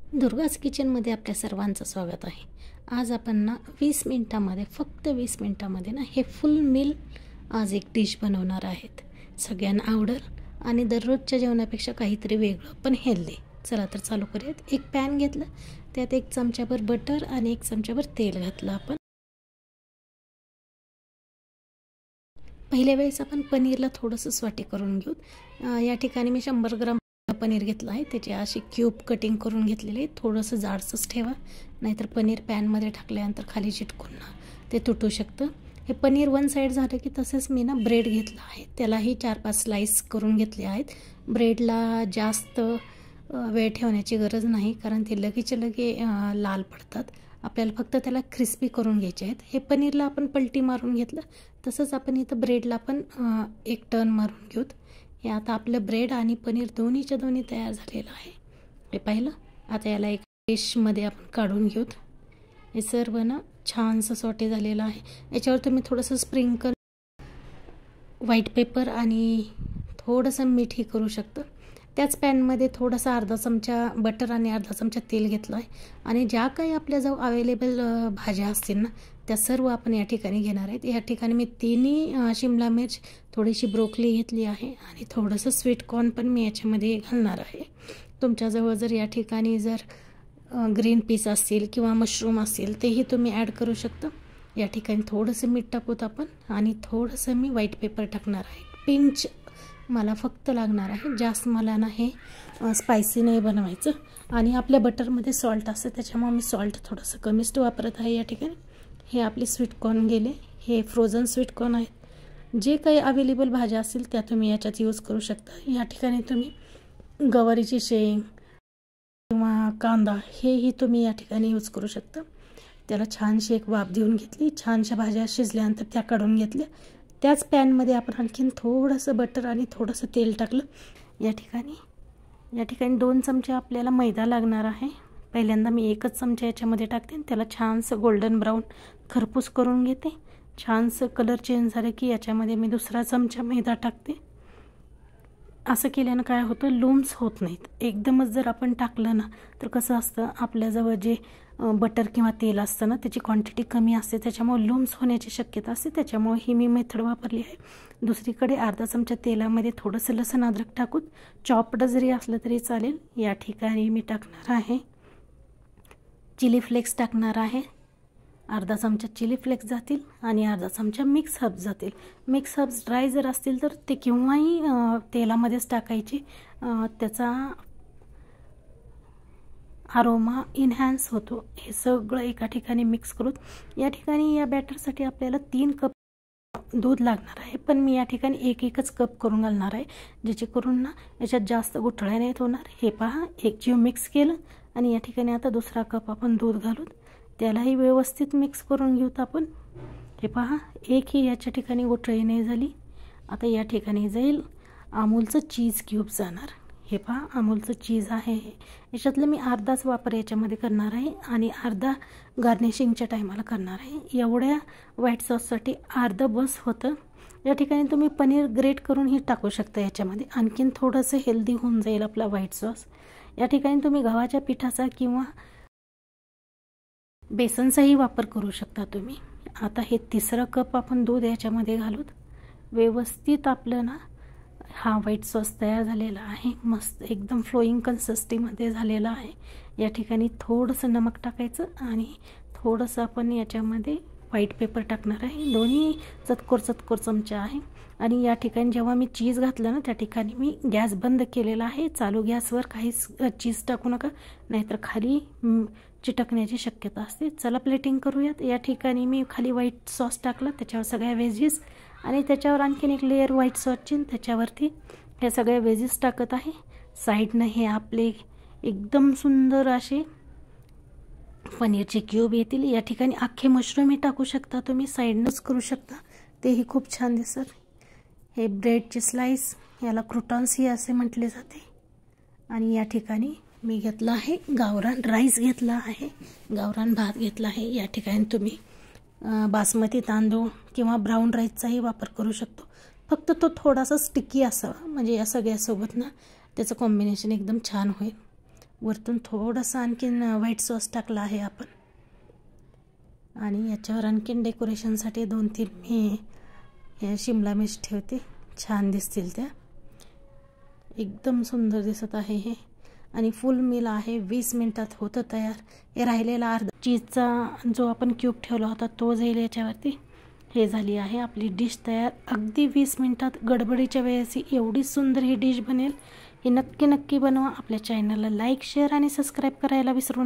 दुर्गाज किचनमध्ये आपल्या सर्वांचं स्वागत आहे। आज आपण ना 20 मिनिटांमध्ये फक्त 20 मिनिटांमध्ये ना हे फुल मील आज एक डिश बनवणार आहेत। सगळ्यांना आवडेल आणि दररोजच्या जेवणापेक्षा काहीतरी वेगळं पण हेल्दी। चला तर चालू करूयात। एक पॅन घेतलं, त्यात 1 चमचाभर बटर आणि 1 चमचाभर तेल घातलं आपण। पहिल्या वेळेस आपण पनीरला थोडंसं स्वाटे करून घेऊ। या ठिकाणी मी 100 ग्राम पनीर घेतलं आहे, त्याचे असे क्यूब कटिंग करून घेतलेले आहे। थोडंसं जाडसंच ठेवा, नाहीतर पनीर पॅनमध्ये टाकल्यानंतर खाली चिटकून ते तुटू शकतं। हे पनीर वन साइड झालं की तसंच मी ना ब्रेड घेतला आहे, त्यालाही 4-5 स्लाइस करून घेतले आहेत। ब्रेडला जास्त वेळ ठेवण्याची गरज नाही, कारण ते लगेच्या लगे लाल पडतात। आपल्याला फक्त त्याला क्रिस्पी करून घ्यायचे आहेत। हे पनीरला आपण पलटी मारून घेतलं, तसंच आपण इथं ब्रेडला पण एक टर्न मारून घेऊत। हे आता आपलं ब्रेड आणि पनीर दोन्हीच्या दोन्ही तयार झालेलं आहे। हे पाहिलं। आता याला एक डिशमध्ये आपण काढून घेऊत। हे सर्व ना छानसं सॉटे झालेलं आहे। याच्यावर तुम्ही थोडंसं स्प्रिंकल व्हाईट पेपर आणि थोडंसं मीठ करू शकता। त्याच पॅनमध्ये थोडासा अर्धा चमचा बटर आणि अर्धा चमचा तेल घेतलं आहे आणि ज्या काही आपल्याजवळ अवेलेबल भाज्या असतील ना त्या सर्व आपण या ठिकाणी घेणार आहेत। या ठिकाणी मी 3 शिमला मिर्च, थोडीशी ब्रोकली घेतली आहे आणि थोडंसं स्वीट कॉर्न पण मी याच्यामध्ये घालणार आहे। तुमच्याजवळ जर या ठिकाणी जर ग्रीन पीस असतील किंवा मशरूम असतील तेही तुम्ही ॲड करू शकता। या ठिकाणी थोडंसं मीठ टाकूत आपण आणि थोडंसं मी व्हाईट पेपर टाकणार आहे। पिंच मला फक्त लागणार आहे, जास्त मला ना हे स्पायसी नाही बनवायचं। आणि आपल्या बटरमध्ये सॉल्ट असतं, त्याच्यामुळे मी सॉल्ट थोडंसं कमीच वापरत आहे या ठिकाणी। हे आपले स्वीट कॉर्न गेले, हे फ्रोझन स्वीट कॉर्न आहेत। जे काही अवेलेबल भाज्या असतील त्या तुम्ही याच्यात यूज करू शकता। या ठिकाणी तुम्ही गवारीची शेंग किंवा कांदा हेही तुम्ही या ठिकाणी यूज करू शकता। त्याला छानशी एक वाफ देऊन घेतली। छानशा भाज्या शिजल्यानंतर त्या काढून घेतल्या। त्याच पॅनमध्ये आपण आणखीन थोडंसं बटर आणि थोडंसं तेल टाकलं। या ठिकाणी 2 चमचे आपल्याला मैदा लागणार आहे। पहिल्यांदा मी 1च चमचा याच्यामध्ये टाकते, त्याला छानसं गोल्डन ब्राऊन खरपूस करून घेते। छानसं कलर चेंज झालं की याच्यामध्ये मी दुसरा चमचा मैदा टाकते। असं केल्यानं काय होतं, लूम्स होत नाहीत। एकदमच जर आपण टाकलं ना तर कसं असतं, आपल्याजवळ जे बटर किंवा तेल असतं ना त्याची क्वांटिटी कमी असते, त्याच्यामुळे लूम्स होण्याची शक्यता असते। त्याच्यामुळे ही मी मेथड वापरली आहे। दुसरीकडे अर्धा चमचा तेलामध्ये थोडंसं लसूण अद्रक टाकून चॉप्ड जरी असलं तरी चालेल। या ठिकाणी मी टाकणार आहे चिली फ्लेक्स टाकणार आहे। अर्धा चमचा चिली फ्लेक्स जातील आणि अर्धा चमचा मिक्स हर्ब्स जातील। मिक्स हर्ब्स ड्राय जर असतील तर ते केव्हाही तेलामध्येच टाकायचे, त्याचा अरोमा इन्हॅन्स होतो। हे सगळं एका ठिकाणी मिक्स करून या ठिकाणी या बॅटरसाठी आपल्याला 3 कप दूध लागणार आहे, पण मी या ठिकाणी 1-1च कप करून घालणार आहे, जेचे करून ना याच्यात जास्त गुठळ्या नाहीत होणार। हे पहा, एक जीव मिक्स केलं आणि या ठिकाणी आता दुसरा कप आपण दूध घालून त्यालाही व्यवस्थित मिक्स करून घेऊत आपण। हे पहा, एकही याच्या ठिकाणी गुठळी नाही झाली। आता या ठिकाणी जाईल अमूलचं चीज क्यूब जाणार। हे पहा, अमूलचं चीज आहे, याच्यातलं मी अर्धाच वापर याच्यामध्ये करणार आहे आणि अर्धा गार्निशिंगच्या टायमाला करणार आहे। एवढ्या व्हाईट सॉससाठी अर्धं बस होतं। या ठिकाणी तुम्ही पनीर ग्रेट करूनही टाकू शकता याच्यामध्ये, आणखीन थोडंसं हेल्दी होऊन जाईल आपला व्हाईट सॉस। या ठिकाणी तुम्ही गव्हाच्या पिठाचा किंवा बेसनचाही वापर करू शकता तुम्ही। आता हे 3रा कप आपण दूध याच्यामध्ये घालूत। व्यवस्थित आपलं ना हा व्हाईट सॉस तयार झालेला आहे, मस्त एकदम फ्लोईंग कन्सिस्टन्सीमध्ये झालेला आहे। या ठिकाणी थोडंसं नमक टाकायचं आणि थोडंसं आपण याच्यामध्ये व्हाईट पेपर टाकणार आहे। दोन्ही चतकोर चमचा आहे। आणि या ठिकाणी जेव्हा मी चीज घातलं ना त्या ठिकाणी मी गॅस बंद केलेला आहे। चालू गॅसवर काहीच चीज टाकू नका, नाहीतर खाली चिटकण्याची शक्यता असते। चला प्लेटिंग करूयात। या ठिकाणी मी खाली व्हाईट सॉस टाकला, त्याच्यावर सगळ्या व्हेजीस आणि त्याच्यावर आणखीन एक लेअर व्हाईट सॉसची, त्याच्यावरती हे सगळ्या व्हेजीस टाकत आहे। साईडनं हे आपले एकदम सुंदर असे पनीरचे क्यूब येतील। या ठिकाणी अख्खे मशरूमही टाकू शकता तुम्ही, साईडनंच करू शकता, तेही खूप छान दिसत। हे ब्रेडचे स्लाइस, याला क्रुटॉन्स ही असे म्हटले जाते। आणि या ठिकाणी मी घेतला आहे गावरान राईस घेतला आहे, गावरान भात घेतला आहे। या ठिकाणी तुम्ही बासमती तांदूळ किंवा ब्राऊन राईसचाही वापर करू शकतो, फक्त तो थोडासा स्टिकी असावा, म्हणजे या सगळ्यासोबत ना त्याचं कॉम्बिनेशन एकदम छान होईल। वरतून थोडंसं आणखीन व्हाईट सॉस टाकला आहे आपण. आणि याच्यावर आणखीन डेकोरेशनसाठी 2-3 मी शिमला मिर्च ठेवते, छान दिसतील त्या. एकदम सुंदर दिसत आहे हे. आणि फुल मील आहे, 20 मिनिटात होतं तयार. हे राहिलेला अर्धा चीजचा जो आपण क्यूब ठेवला होता तो जाईल याच्यावरती. हे झाली आहे आपली डिश तयार. अगदी 20 मिनिटात गडबडीच्या वेळेस एवढी सुंदर ही डिश बनेल. हे नक्की बनवा. आपल्या चॅनलला लाईक, शेअर आणि सबस्क्राईब करायला विसरू नका.